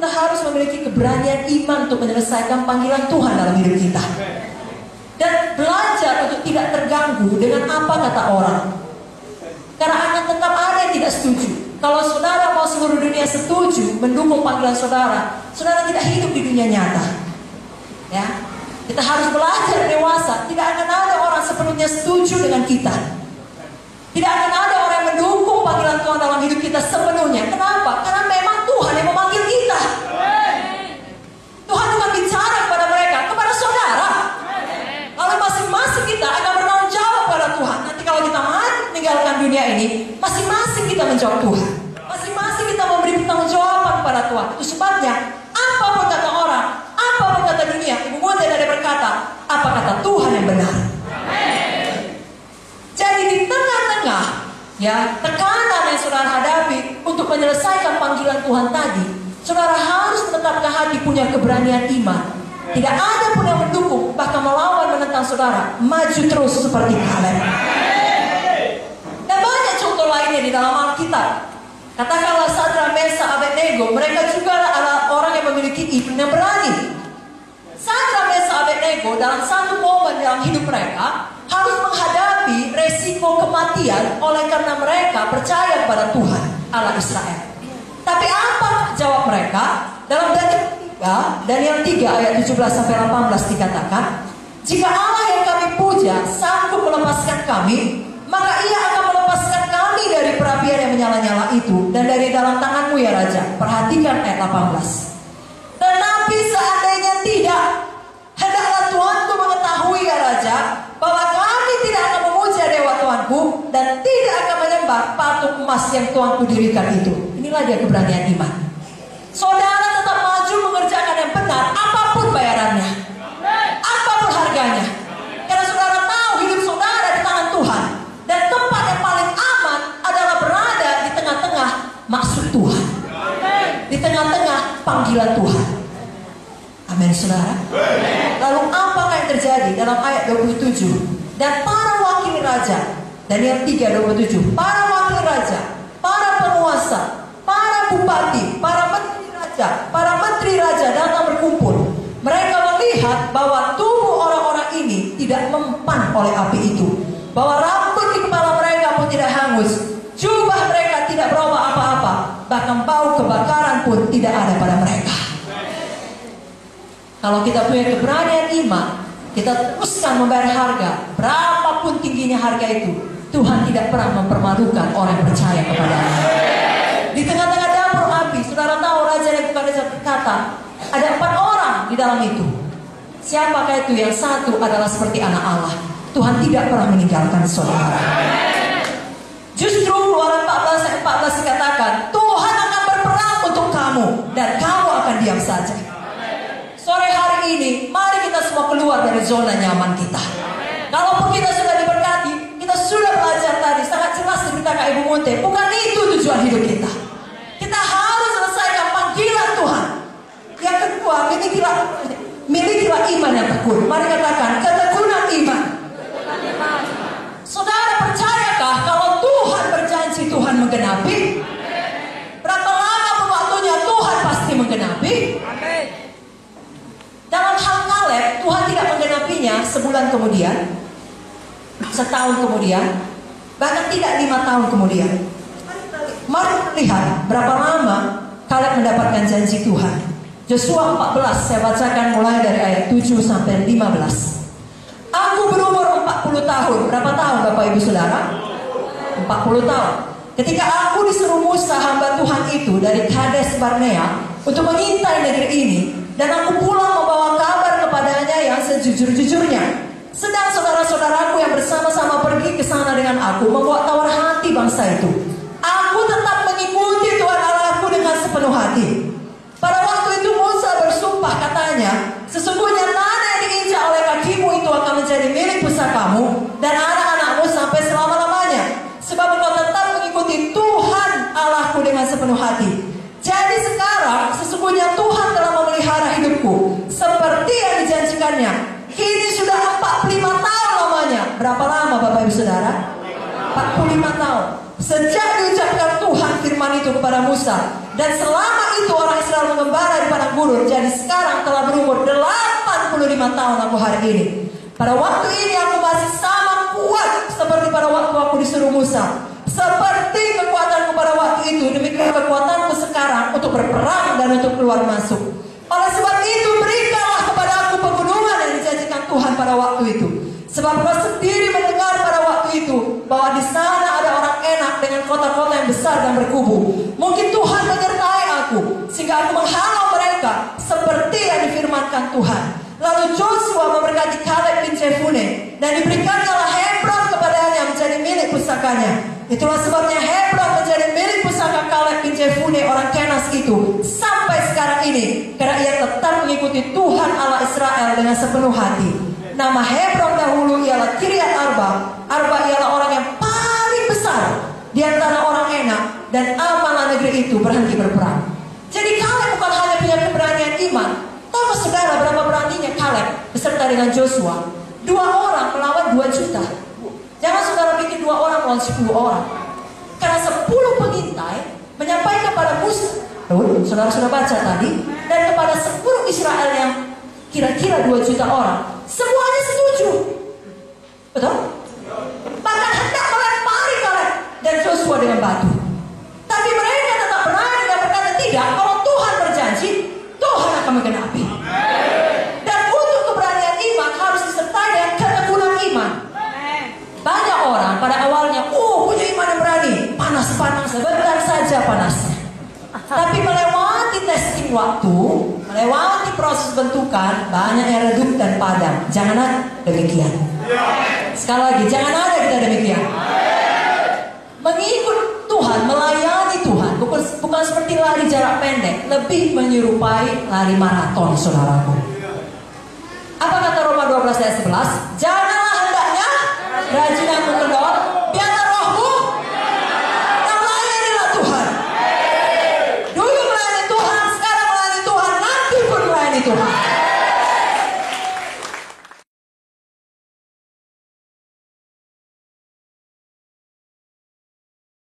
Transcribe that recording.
kita harus memiliki keberanian iman untuk menyelesaikan panggilan Tuhan dalam hidup kita. Dan belajar untuk tidak terganggu dengan apa kata orang. Karena akan tetap ada yang tidak setuju. Kalau saudara mau seluruh dunia setuju mendukung panggilan saudara, saudara tidak hidup di dunia nyata. Ya, kita harus belajar dewasa. Tidak akan ada orang sepenuhnya setuju dengan kita. Tidak akan ada orang yang mendukung panggilan Tuhan dalam hidup kita sepenuhnya. Kenapa? Karena memang Tuhan yang memanggil kita. Tuhan bukan bicara kepada mereka, kepada saudara. Kalau masing-masing kita akan bertanggung jawab pada Tuhan. Nanti kalau kita mati meninggalkan dunia ini, masing-masing kita menjawab Tuhan. Masing-masing kita memberi pertanggungjawaban kepada Tuhan. Itu sebabnya apapun kata orang, apapun kata dunia, Ibu Muda dari berkata, apa kata Tuhan yang benar. Jadi di tengah-tengah ya tekanan yang saudara hadapi untuk menyelesaikan panggilan Tuhan tadi, saudara harus menetapkan hati punya keberanian iman. Tidak ada pun yang mendukung, bahkan melawan menentang saudara. Maju terus seperti Kaleb. Dan banyak contoh lainnya di dalam Alkitab. Katakanlah Sadrak, Mesak, Abednego, mereka juga adalah orang yang memiliki iman yang berani. Sadrak, Mesak, Abednego dalam satu momen dalam hidup mereka harus menghadapi resiko kematian oleh karena mereka percaya kepada Tuhan Allah Israel. Tapi apa jawab mereka? Dalam Daniel 3 ayat 17-18 dikatakan, jika Allah yang kami puja sanggup melepaskan kami, maka ia akan melepaskan kami dari perapian yang menyala-nyala itu dan dari dalam tanganmu ya Raja. Perhatikan ayat 18. Tetapi seandainya tidak, hendaklah Tuanku mengetahui ya Raja, bahwa kami tidak akan memuja dewa Tuanku dan tidak akan menyembah patung emas yang Tuanku dirikan itu. Inilah dia keberanian iman. Saudara tetap maju mengerjakan yang benar, apapun bayarannya, apapun harganya. Karena saudara tahu hidup saudara di tangan Tuhan. Dan tempat yang paling aman adalah berada di tengah-tengah maksud Tuhan, di tengah-tengah panggilan Tuhan. Amin saudara. Lalu apakah yang terjadi dalam ayat 27? Dan para wakil raja, Daniel 3:27, para wakil raja, para penguasa, para bupati, para menteri raja datang berkumpul. Mereka melihat bahwa tubuh orang-orang ini tidak mempan oleh api itu, bahwa rambut di kepala mereka pun tidak hangus, jubah mereka tidak berubah apa-apa, bahkan bau kebakaran pun tidak ada pada mereka. Kalau kita punya keberanian iman, kita teruskan membayar harga, berapapun tingginya harga itu, Tuhan tidak pernah mempermalukan orang yang percaya kepadanya. Di tengah-tengah dapur api, saudara tahu Raja Nebukadnezar berkata, ada 4 orang di dalam itu. Siapakah itu? Yang satu adalah seperti anak Allah. Tuhan tidak pernah meninggalkan saudara. Justru Keluaran 14 ayat 14 dikatakan, Tuhan akan berperang untuk kamu dan kamu akan diam saja. Sore hari ini, mari kita semua keluar dari zona nyaman kita. Kalaupun kita sudah diberkati, kita sudah belajar tadi, sangat jelas diberitakan Ibu Munte, bukan itu tujuan hidup kita. Kita harus selesaikan panggilan Tuhan. Yang kedua, milikilah iman yang tekun. Mari katakan, ketekunan iman. Saudara percayakah kalau Tuhan berjanji Tuhan menggenapi? Berapa lama pun waktunya Tuhan pasti menggenapi. Dalam hal Kaleb, Tuhan tidak menggenapinya sebulan kemudian, setahun kemudian, bahkan tidak 5 tahun kemudian. Mari lihat berapa lama Kaleb mendapatkan janji Tuhan. Yosua 14, saya bacakan mulai dari ayat 7-15. Aku berumur 40 tahun. Berapa tahun Bapak Ibu Saudara? 40 tahun. Ketika aku disuruh Musa hamba Tuhan itu dari Kades Barnea untuk mengintai negeri ini, dan aku pulang membawa kabar kepadanya yang sejujur-jujurnya. Sedang saudara-saudaraku yang bersama-sama pergi ke sana dengan aku membuat tawar hati bangsa itu. Aku tetap mengikuti Tuhan Allahku dengan sepenuh hati. Pada waktu itu Musa bersumpah katanya, sesungguhnya tanah yang diinjak oleh kakimu itu akan menjadi milik pusakamu dan anak-anakmu sampai selama-lamanya. Sebab engkau tetap mengikuti Tuhan Allahku dengan sepenuh hati. Jadi sekarang sesungguhnya Tuhan telah memelihara hidupku seperti yang dijanjikannya. Kini sudah 45 tahun lamanya. Berapa lama Bapak Ibu Saudara? 45 tahun. Sejak diucapkan Tuhan firman itu kepada Musa. Dan selama itu orang Israel mengembara di padang gurun. Jadi sekarang telah berumur 85 tahun aku hari ini. Pada waktu ini aku masih sama kuat seperti pada waktu aku disuruh Musa. Seperti kekuatanku pada waktu itu, demikian kekuatanku sekarang untuk berperang dan untuk keluar masuk. Oleh sebab itu berikanlah kepada aku pegunungan yang dijanjikan Tuhan pada waktu itu. Sebab kau sendiri mendengar pada waktu itu bahwa di sana ada orang enak dengan kota-kota yang besar dan berkubu. Mungkin Tuhan menyertai aku sehingga aku menghalau mereka seperti yang difirmankan Tuhan. Lalu Joshua memberkati Kaleb bin Jefune dan diberikannya Hebron kepadanya menjadi milik pusakanya. Itulah sebabnya Hebron menjadi milik pusaka Kaleb bin Jefune orang Kenas itu sampai sekarang ini, karena ia tetap mengikuti Tuhan Allah Israel dengan sepenuh hati. Nama Hebron dahulu ialah Kiryat Arba. Arba ialah orang yang paling besar di antara orang enak, dan amalah negeri itu berhenti berperang. Jadi Kaleb bukan hanya punya keberanian iman. Tahu saudara berapa beraninya Kaleb beserta dengan Joshua? 2 orang melawan 2 juta. Jangan saudara pikir 2 orang melawan 10 orang. Karena 10 pengintai menyampaikan pada Musa. Saudara sudah baca tadi. Dan kepada 10 Israel yang kira-kira 2 juta orang, semuanya setuju. Betul? Bahkan hendak melempari Kaleb dan Joshua dengan batu. Tapi mereka tetap berani dan berkata tidak. Kalau Tuhan berjanji, Tuhan akan menggenapi. Dan untuk keberanian iman harus disertai dengan ketekunan iman. Banyak orang pada awalnya, punya iman yang berani, panas-panas, sebentar saja panasnya. Tapi melewati testing waktu, melewati proses bentukan, banyak yang redup dan padam. Jangan ada demikian. Sekali lagi, jangan ada kita demikian. Mengikut Tuhan, melayani Tuhan, bukan seperti lari jarak pendek, lebih menyerupai lari maraton, saudaraku. Apa kata Roma 12 ayat 11? Janganlah hendaknya rajin dan kendor, biarlah rohmu dan layanilah Tuhan. Dulu melayani Tuhan, sekarang melayani Tuhan, nanti pun melayani Tuhan.